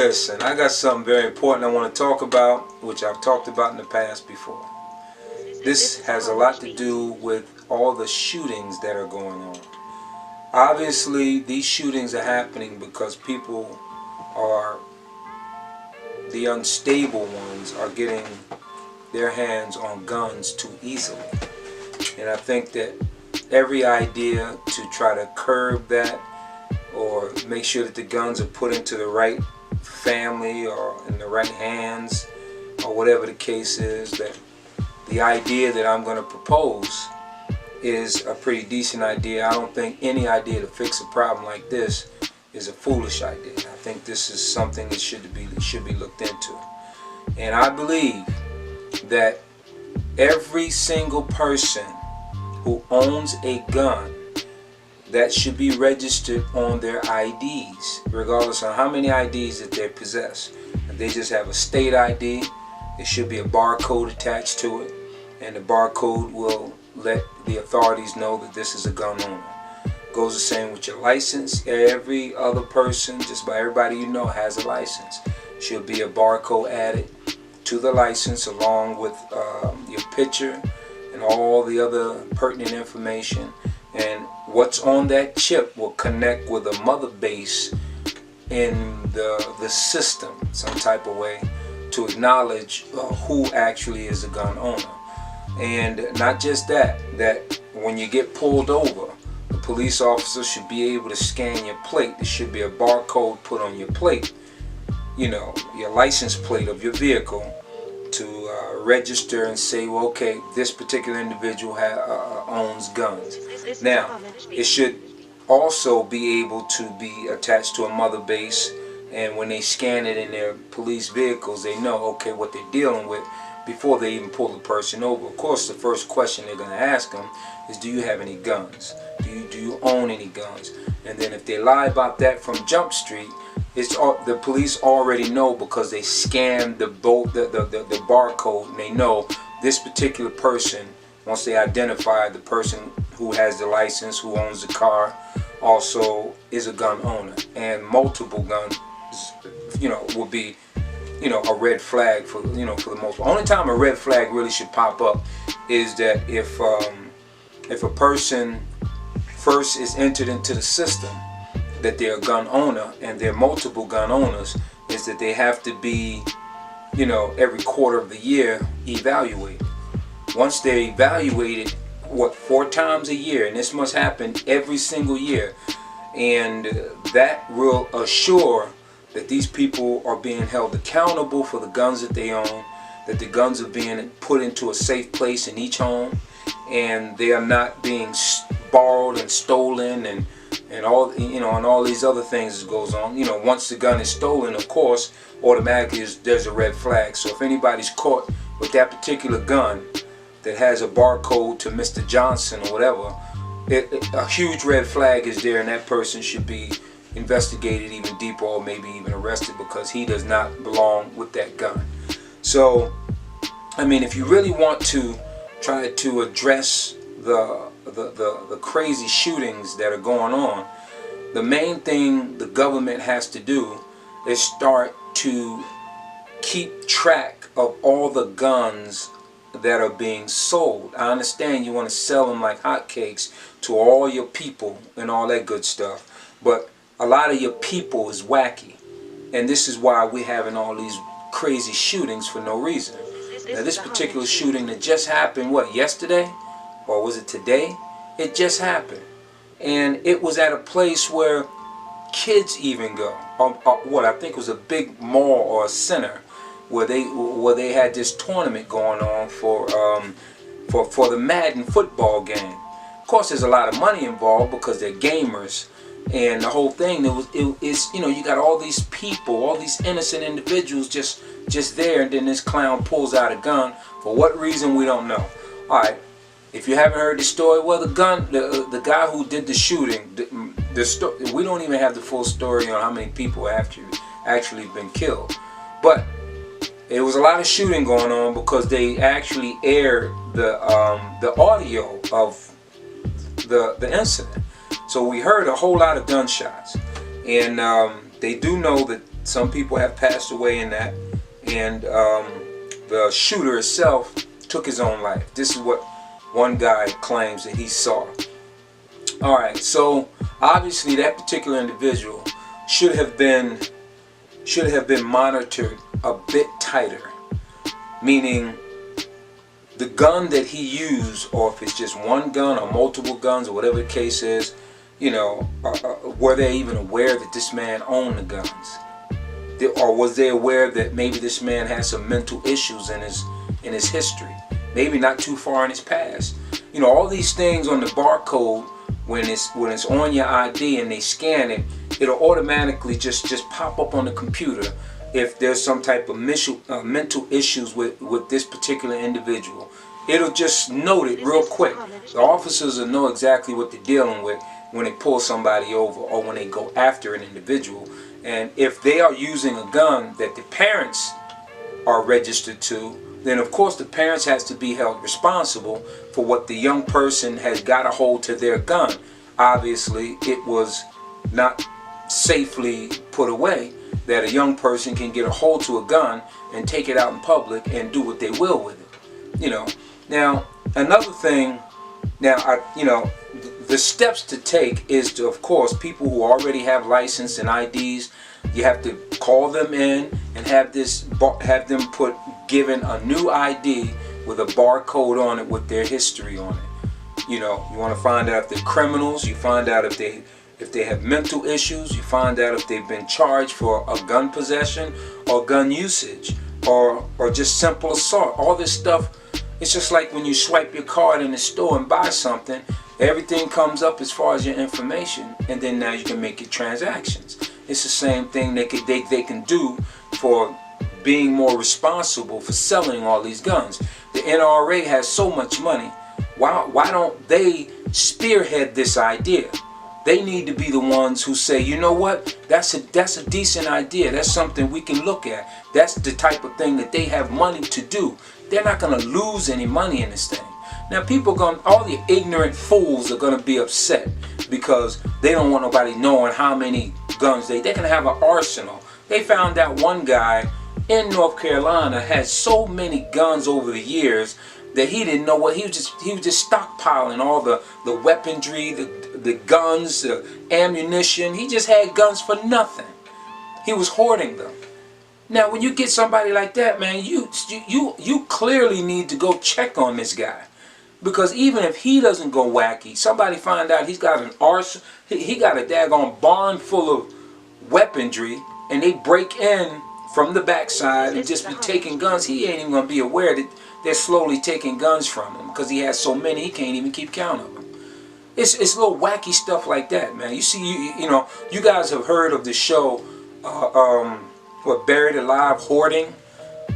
Listen, I got something very important I want to talk about, which I've talked about in the past before. This has a lot to do with all the shootings that are going on. Obviously, these shootings are happening because people are, the unstable ones, are getting their hands on guns too easily. And I think that every idea to try to curb that or make sure that the guns are put into the right family or in the right hands or whatever the case is, that the idea that I'm going to propose is a pretty decent idea. I don't think any idea to fix a problem like this is a foolish idea. I think this is something that should be looked into. And I believe that every single person who owns a gun, that should be registered on their IDs, regardless of how many IDs that they possess. If they just have a state ID, there should be a barcode attached to it, and the barcode will let the authorities know that this is a gun owner. Goes the same with your license. Every other person, just about everybody you know, has a license. Should be a barcode added to the license along with your picture and all the other pertinent information. And what's on that chip will connect with a mother base in the system, some type of way, to acknowledge who actually is a gun owner. And not just that, that when you get pulled over, the police officer should be able to scan your plate. There should be a barcode put on your plate, you know, your license plate of your vehicle, to register and say, well, okay, this particular individual owns guns. Now, it should also be able to be attached to a mother base, and when they scan it in their police vehicles, they know, okay, what they're dealing with before they even pull the person over. Of course, the first question they're going to ask them is, do you have any guns? Do you own any guns? And then if they lie about that from Jump Street, it's the police already know, because they scan the barcode, and they know this particular person, once they identify the person who has the license, who owns the car, also is a gun owner. And multiple guns, you know, will be, you know, a red flag for, you know, for the most part. Only time a red flag really should pop up is that if a person first is entered into the system that they're a gun owner, and they're multiple gun owners, is that they have to be, you know, every quarter of the year evaluated. Once they're evaluated, what, 4 times a year, and this must happen every single year, and that will assure that these people are being held accountable for the guns that they own, that the guns are being put into a safe place in each home, and they are not being borrowed and stolen and all, you know, and all these other things that goes on. You know, once the gun is stolen, of course, automatically there's a red flag. So if anybody's caught with that particular gun that has a barcode to Mr. Johnson or whatever, a huge red flag is there, and that person should be investigated even deeper, or maybe even arrested, because he does not belong with that gun. So, I mean, if you really want to try to address the crazy shootings that are going on, the main thing the government has to do is start to keep track of all the guns that are being sold. I understand you want to sell them like hotcakes to all your people and all that good stuff, but a lot of your people is wacky, and this is why we're having all these crazy shootings for no reason. Now, this particular shooting that just happened, what, yesterday? Or was it today? It just happened. And it was at a place where kids even go. What I think was a big mall or a center where they had this tournament going on for the Madden football game. Of course, there's a lot of money involved because they're gamers, and the whole thing, it's, you know, you got all these people, all these innocent individuals just there, and then this clown pulls out a gun for what reason we don't know. All right. If you haven't heard the story, well, the guy who did the shooting, we don't even have the full story on how many people actually been killed. But there was a lot of shooting going on because they actually aired the audio of the incident. So we heard a whole lot of gunshots, and they do know that Some people have passed away in that, and the shooter itself took his own life. This is what one guy claims that he saw. Alright, so obviously that particular individual should have been monitored a bit tighter, meaning the gun that he used, or if it's just one gun or multiple guns or whatever the case is, you know, were they even aware that this man owned the guns? Or was they aware that maybe this man had some mental issues in his history, maybe not too far in his past? You know, all these things on the barcode, when it's on your ID and they scan it, it'll automatically just pop up on the computer if there's some type of mental issues with this particular individual. It'll just note it real quick. The officers will know exactly what they're dealing with when they pull somebody over or when they go after an individual. And if they are using a gun that the parents are registered to, then of course the parents has to be held responsible for what the young person has got a hold to their gun. Obviously it was not safely put away that a young person can get a hold to a gun and take it out in public and do what they will with it. You know, now another thing, the steps to take is to, of course, people who already have license and IDs, you have to call them in and have them given a new ID with a barcode on it with their history on it. You know, you want to find out if they're criminals, you find out if they have mental issues, you find out if they've been charged for a gun possession or gun usage or just simple assault. All this stuff, it's just like when you swipe your card in the store and buy something, everything comes up as far as your information, and then now you can make your transactions. It's the same thing they can do for being more responsible for selling all these guns. The NRA has so much money. Why don't they spearhead this idea? They need to be the ones who say, you know what, that's a decent idea. That's something we can look at. That's the type of thing that they have money to do. They're not going to lose any money in this thing. Now all the ignorant fools are going to be upset because they don't want nobody knowing how many guns they can have an arsenal. They found out one guy in North Carolina had so many guns over the years that he didn't know what he was just stockpiling all the weaponry, the guns, the ammunition. He just had guns for nothing. He was hoarding them. Now when you get somebody like that, man, you clearly need to go check on this guy. Because even if he doesn't go wacky, somebody find out he's got an arsenal, he got a daggone barn full of weaponry, and they break in from the backside and just be taking guns, he ain't even going to be aware that they're slowly taking guns from him because he has so many he can't even keep count of them. It's little wacky stuff like that, man. You see, you guys have heard of the show, Buried Alive, hoarding.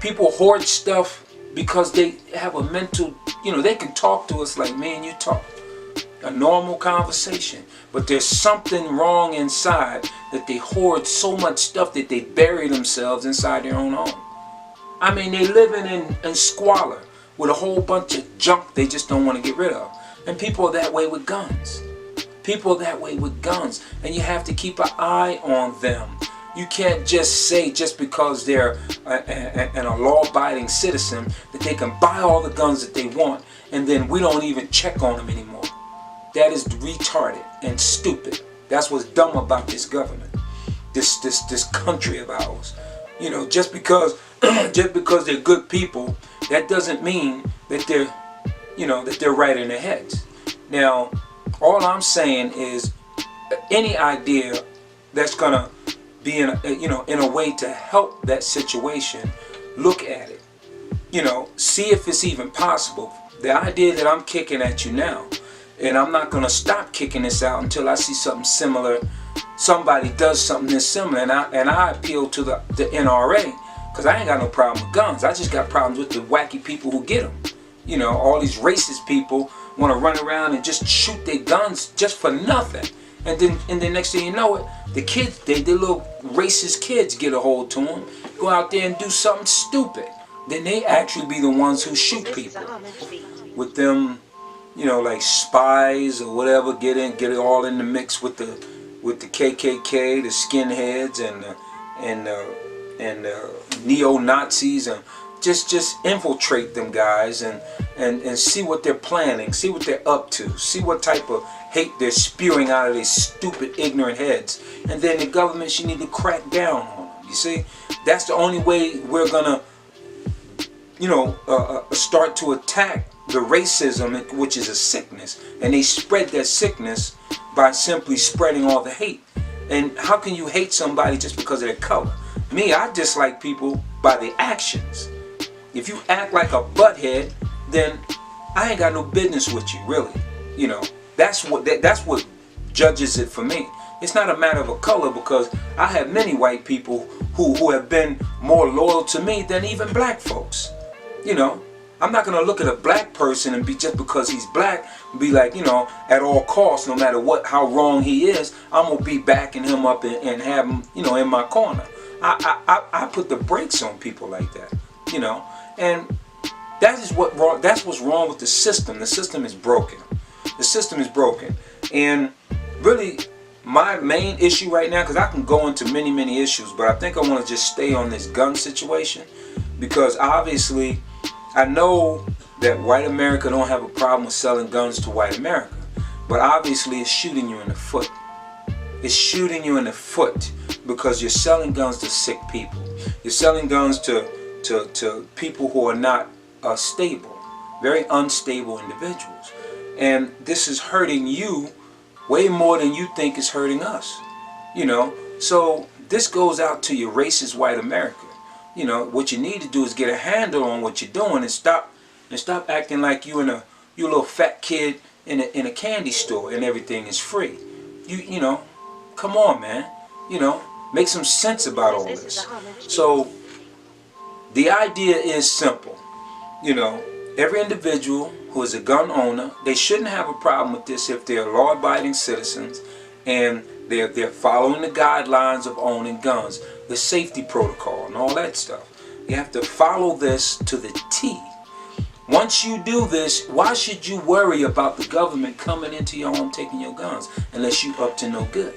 People hoard stuff because they have a mental, they can talk to us like me and you talk. A normal conversation. But there's something wrong inside that they hoard so much stuff that they bury themselves inside their own home. I mean, they living in squalor with a whole bunch of junk they just don't want to get rid of. And people are that way with guns. People are that way with guns. And you have to keep an eye on them. You can't just say just because they're a law-abiding citizen that they can buy all the guns that they want and then we don't even check on them anymore. That is retarded and stupid. That's what's dumb about this government, this country of ours. Just because they're good people, that doesn't mean that they're right in their heads. Now, all I'm saying is any idea that's gonna be in a way to help that situation, look at it. See if it's even possible. The idea that I'm kicking at you now, and I'm not going to stop kicking this out until I see something similar, somebody does something that's similar, and I appeal to the NRA, because I ain't got no problem with guns. I just got problems with the wacky people who get them. All these racist people want to run around and just shoot their guns just for nothing. And then next thing you know it, the kids, the little racist kids get a hold to them, go out there and do something stupid. Then they actually be the ones who shoot people. With them, like spies or whatever, get it all in the mix with the KKK, the skinheads, and and neo-Nazis, and just infiltrate them guys and see what they're planning, see what they're up to, see what type of hate they're spewing out of these stupid, ignorant heads. And then the government should need to crack down on them. You see, that's the only way we're gonna, start to attack the racism, which is a sickness, and they spread that sickness by simply spreading all the hate. And how can you hate somebody just because of their color? Me, I dislike people by their actions. If you act like a butthead, then I ain't got no business with you, really. That's what judges it for me. It's not a matter of a color, because I have many white people who have been more loyal to me than even black folks. I'm not gonna look at a black person and be, just because he's black, be like, at all costs, no matter how wrong he is, I'm gonna be backing him up and have him, in my corner. I put the brakes on people like that, and that's what's wrong with the system. The system is broken. The system is broken, and really, my main issue right now, because I can go into many issues, but I think I want to just stay on this gun situation, because obviously I know that white America don't have a problem with selling guns to white America, but obviously it's shooting you in the foot. It's shooting you in the foot because you're selling guns to sick people. You're selling guns to people who are not stable, very unstable individuals. And this is hurting you way more than you think it's hurting us. So this goes out to your racist white America. What you need to do is get a handle on what you're doing and stop acting like you a little fat kid in a candy store and everything is free. Come on, man. Make some sense about all this. So the idea is simple. Every individual who is a gun owner, they shouldn't have a problem with this if they're law-abiding citizens and they're following the guidelines of owning guns, the safety protocol and all that stuff. You have to follow this to the T. Once you do this, why should you worry about the government coming into your home taking your guns unless you up to no good?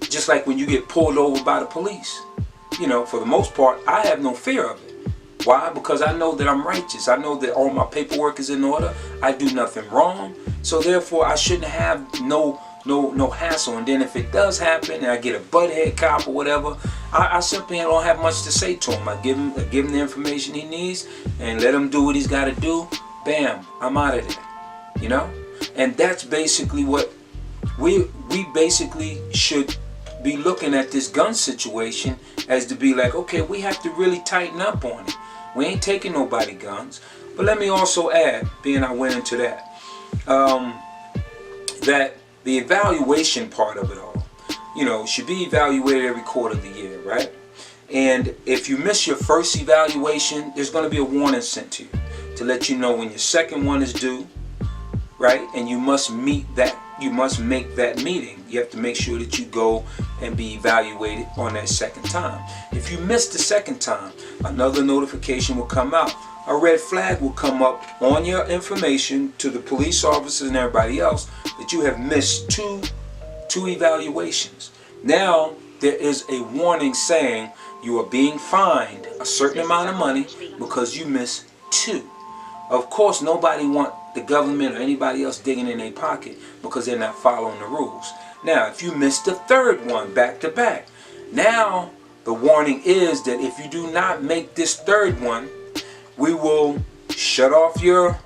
Just like when you get pulled over by the police. For the most part, I have no fear of it. Why? Because I know that I'm righteous. I know that all my paperwork is in order. I do nothing wrong. So therefore, I shouldn't have no hassle. And then if it does happen and I get a butthead cop or whatever, I simply don't have much to say to him. I give him the information he needs and let him do what he's got to do. Bam, I'm out of there. And that's basically what we basically should be looking at this gun situation as to be like, okay, we have to really tighten up on it. We ain't taking nobody guns. But let me also add, being I went into that, that the evaluation part of it all, should be evaluated every quarter of the year, right? And if you miss your first evaluation, there's going to be a warning sent to you to let you know when your second one is due, right? And you must meet that. You must make that meeting. You have to make sure that you go and be evaluated on that second time. If you miss the second time, another notification will come out. A red flag will come up on your information to the police officers and everybody else that you have missed two evaluations. Now there is a warning saying you are being fined a certain amount of money because you missed 2. Of course, nobody wants the government or anybody else digging in their pocket because they're not following the rules. Now, if you missed the 3rd one back to back, now the warning is that if you do not make this 3rd one, we will shut off your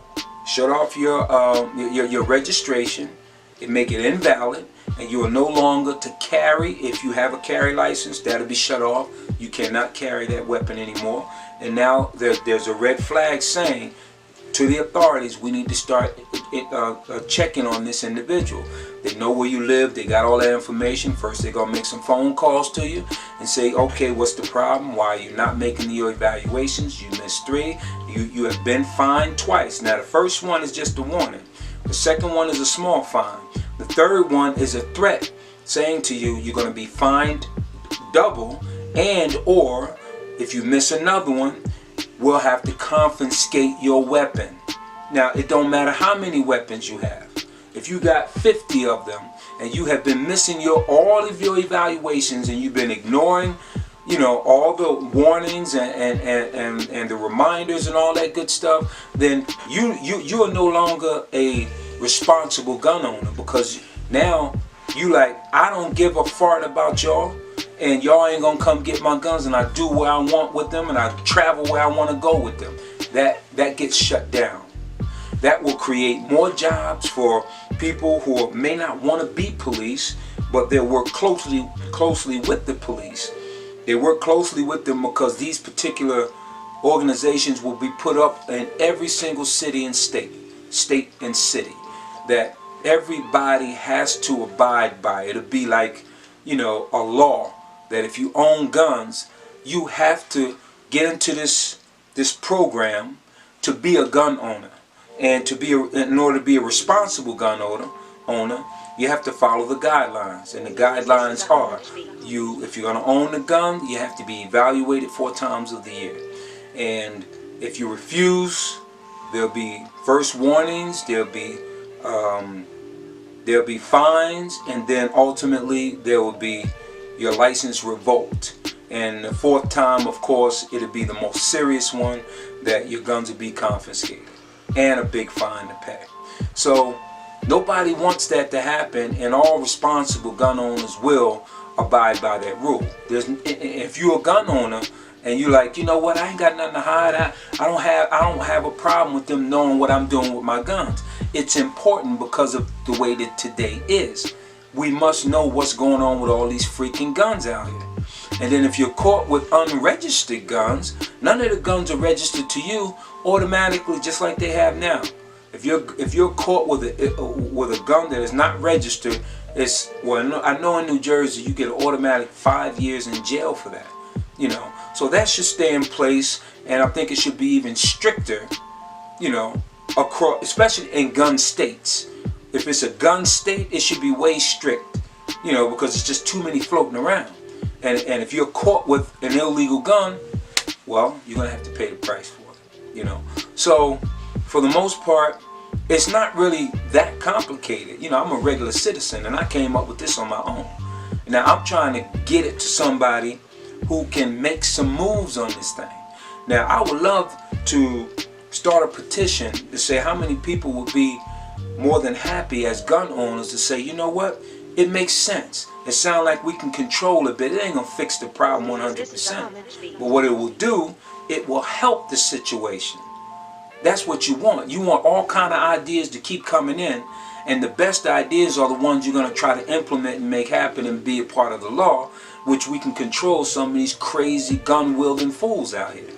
registration and make it invalid, and you are no longer to carry. If you have a carry license, that'll be shut off. You cannot carry that weapon anymore. And now there's a red flag saying to the authorities, we need to start checking on this individual. They know where you live. They got all that information. First, they're going to make some phone calls to you and say, okay, what's the problem? Why are you not making your evaluations? You missed 3. You have been fined twice. Now, the first one is just a warning. The second one is a small fine. The 3rd one is a threat saying to you, you're going to be fined double, and or if you miss another one, we'll have to confiscate your weapon. Now, it don't matter how many weapons you have. If you got 50 of them and you have been missing all of your evaluations, and you've been ignoring, all the warnings and the reminders and all that good stuff, then you are no longer a responsible gun owner, because now you like, I don't give a fart about y'all, and y'all ain't gonna come get my guns, and I do what I want with them, and I travel where I want to go with them. That gets shut down. That will create more jobs for people who may not want to be police, but they'll work closely with the police. They work closely with them because these particular organizations will be put up in every single city and state and city, that everybody has to abide by. It'll be like, a law that if you own guns, you have to get into this program to be a gun owner. And in order to be a responsible gun owner, you have to follow the guidelines. And the guidelines are, if you're going to own a gun, you have to be evaluated 4 times of the year. And if you refuse, there'll be first warnings, there'll be fines, and then ultimately there will be your license revoked. And the 4th time, of course, it'll be the most serious one, that your guns will be confiscated and a big fine to pay. So nobody wants that to happen, and all responsible gun owners will abide by that rule. If you're a gun owner and you're like, you know what, I ain't got nothing to hide, I don't have a problem with them knowing what I'm doing with my guns. It's important because of the way that today is. We must know what's going on with all these freaking guns out here. And then if you're caught with unregistered guns, none of the guns are registered to you automatically, just like they have now. If you're caught with a gun that is not registered, I know in New Jersey you get an automatic 5 years in jail for that. So that should stay in place, and I think it should be even stricter, across, especially in gun states. If it's a gun state, it should be way strict, because it's just too many floating around. And if you're caught with an illegal gun, well, you're going to have to pay the price for it, So, for the most part, it's not really that complicated. I'm a regular citizen, and I came up with this on my own. Now, I'm trying to get it to somebody who can make some moves on this thing. Now, I would love to start a petition to say how many people would be more than happy as gun owners to say, you know what, it makes sense. It sounds like we can control it, but it ain't going to fix the problem 100%. But what it will do, it will help the situation. That's what you want. You want all kind of ideas to keep coming in, and the best ideas are the ones you're going to try to implement and make happen and be a part of the law, which we can control some of these crazy gun-wielding fools out here.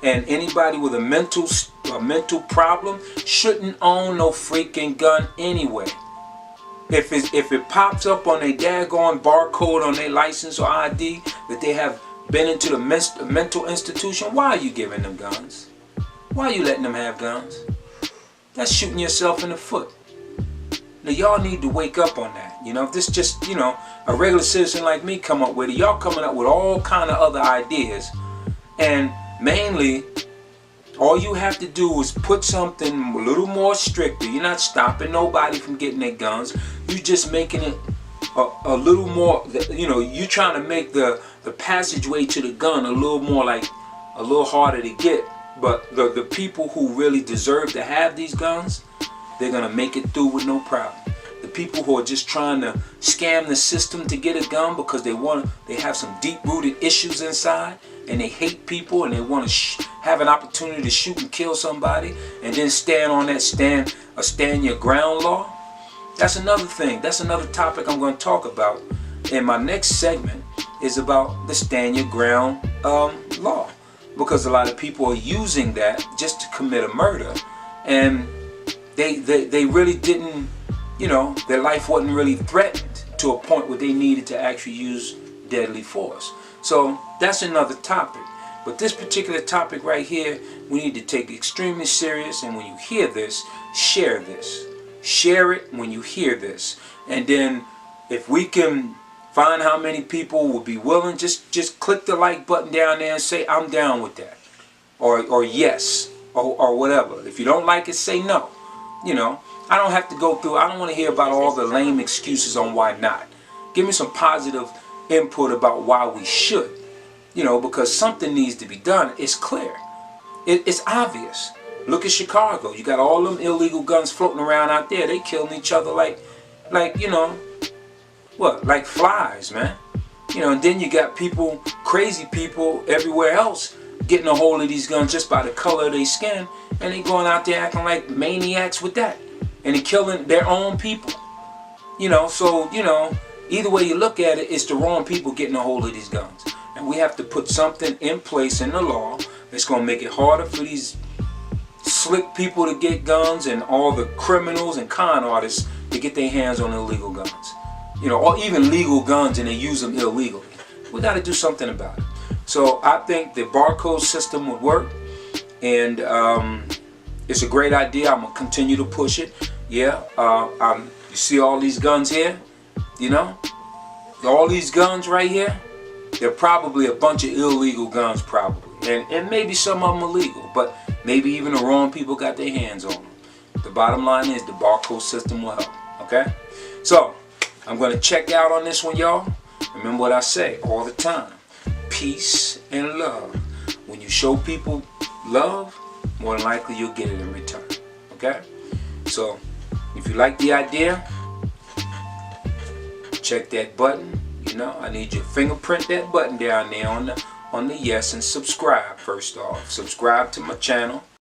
And anybody with a mental problem shouldn't own no freaking gun anyway. If it pops up on a daggone barcode on their license or ID that they have been into the mental institution, why are you giving them guns? Why are you letting them have guns? That's shooting yourself in the foot. Now y'all need to wake up on that. If this just, a regular citizen like me come up with it, y'all coming up with all kind of other ideas. And mainly, all you have to do is put something a little more stricter. You're not stopping nobody from getting their guns. You're just making it a little more, you're trying to make the passageway to the gun a little harder to get. But the people who really deserve to have these guns, they're going to make it through with no problem. The people who are just trying to scam the system to get a gun because they have some deep-rooted issues inside, and they hate people, and they want to have an opportunity to shoot and kill somebody, and then stand on that stand your ground law. That's another thing. That's another topic I'm going to talk about in my next segment, is about the stand your ground law, because a lot of people are using that just to commit a murder, and they really didn't, their life wasn't really threatened to a point where they needed to actually use deadly force. So that's another topic. But this particular topic right here, we need to take extremely serious, and when you hear this, share this. Share it when you hear this. And then if we can find how many people will be willing, just click the like button down there and say, I'm down with that. Or yes, or whatever. If you don't like it, say no. I don't have to go through, I don't want to hear about all the lame excuses on why not. Give me some positive input about why we should. You know, because something needs to be done. It's clear. It's obvious. Look at Chicago. You got all them illegal guns floating around out there. They killing each other like you know, what? Like flies, man. You know, and then you got people, crazy people everywhere else getting a hold of these guns just by the color of their skin, and they going out there acting like maniacs with that, and they killing their own people. You know, so, you know, either way you look at it, it's the wrong people getting a hold of these guns. And we have to put something in place in the law that's going to make it harder for these slick people to get guns and all the criminals and con artists to get their hands on illegal guns. You know, or even legal guns and they use them illegally. We got to do something about it. So I think the barcode system would work, and it's a great idea. I'm going to continue to push it. Yeah, you see all these guns here? You know, all these guns right here, they're probably a bunch of illegal guns probably. And maybe some of them are legal, but maybe even the wrong people got their hands on them. The bottom line is the barcode system will help, okay? So, I'm going to check out on this one, y'all. Remember what I say all the time. Peace and love. When you show people love, more than likely you'll get it in return, okay? So, if you like the idea, check that button. You know, I need you to fingerprint that button down there on the yes, and subscribe first off. Subscribe to my channel.